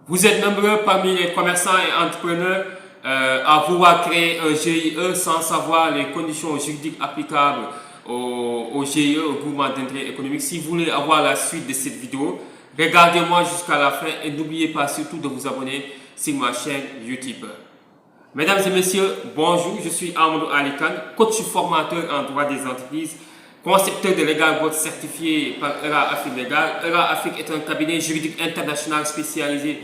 Vous êtes nombreux parmi les commerçants et entrepreneurs à vouloir créer un GIE sans savoir les conditions juridiques applicables au GIE, au groupement d'intérêt économique. Si vous voulez avoir la suite de cette vidéo, regardez-moi jusqu'à la fin et n'oubliez pas surtout de vous abonner sur ma chaîne YouTube. Mesdames et messieurs, bonjour, je suis Amadou Alikan, coach formateur en droit des entreprises, concepteur de Legal Board certifié par ERA Afrique Legal. ERA Afrique est un cabinet juridique international spécialisé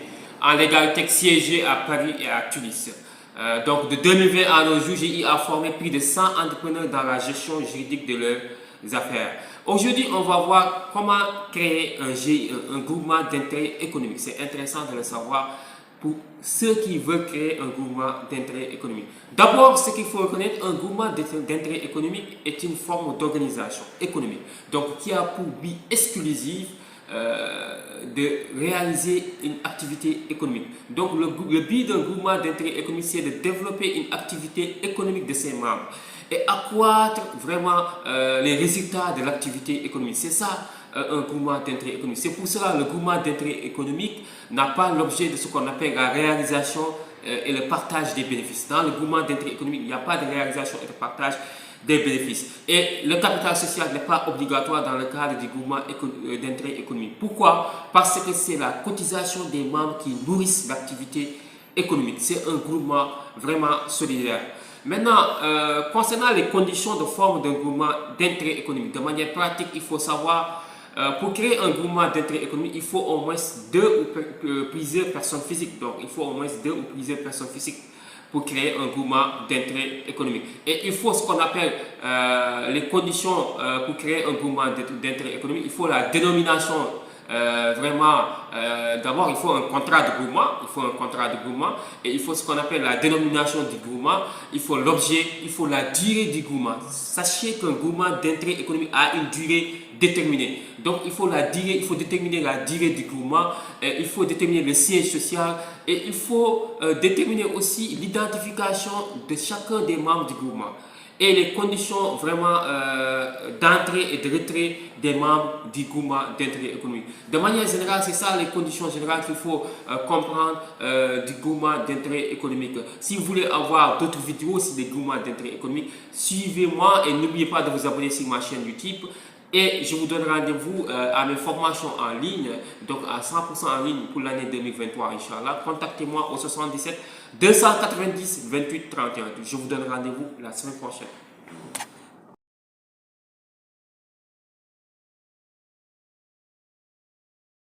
en légalité siégé à Paris et à Tunis. Donc de 2020 à nos jours, GI a formé plus de 100 entrepreneurs dans la gestion juridique de leurs affaires. Aujourd'hui, on va voir comment créer un GIE, un groupement d'intérêt économique. C'est intéressant de le savoir pour ceux qui veulent créer un groupement d'intérêt économique. D'abord, ce qu'il faut reconnaître, un groupement d'intérêt économique est une forme d'organisation économique, donc qui a pour but exclusif de réaliser une activité économique. Donc le but d'un groupement d'intérêt économique, c'est de développer une activité économique de ses membres et accroître vraiment les résultats de l'activité économique. C'est ça un groupement d'intérêt économique. C'est pour cela que le groupement d'intérêt économique n'a pas l'objet de ce qu'on appelle la réalisation et le partage des bénéfices. Dans le groupement d'intérêt économique, il n'y a pas de réalisation et de partage des bénéfices. Et le capital social n'est pas obligatoire dans le cadre du groupement d'intérêt économique. Pourquoi? Parce que c'est la cotisation des membres qui nourrissent l'activité économique. C'est un groupement vraiment solidaire. Maintenant, concernant les conditions de forme d'un groupement d'intérêt économique, de manière pratique, il faut savoir, pour créer un groupement d'intérêt économique, il faut au moins deux ou plusieurs personnes physiques. Donc, il faut au moins deux ou plusieurs personnes physiques pour créer un groupement d'intérêt économique. Et il faut ce qu'on appelle les conditions pour créer un groupement d'intérêt économique. Il faut la dénomination d'abord il faut un contrat de groupement, et il faut ce qu'on appelle la dénomination du groupement, il faut l'objet, il faut la durée du groupement. Sachez qu'un groupement d'intérêt économique a une durée déterminée. Donc il faut déterminer la durée du groupement, il faut déterminer le siège social et il faut déterminer aussi l'identification de chacun des membres du groupement et les conditions vraiment d'entrée et de retrait des membres du groupement d'intérêt économique. De manière générale, c'est ça les conditions générales qu'il faut comprendre du groupement d'intérêt économique. Si vous voulez avoir d'autres vidéos sur des groupements d'intérêt économique, suivez-moi et n'oubliez pas de vous abonner sur ma chaîne YouTube. Et je vous donne rendez-vous à mes formations en ligne, donc à 100% en ligne pour l'année 2023, Inch'Allah. Contactez-moi au 77 290 28 31. Je vous donne rendez-vous la semaine prochaine.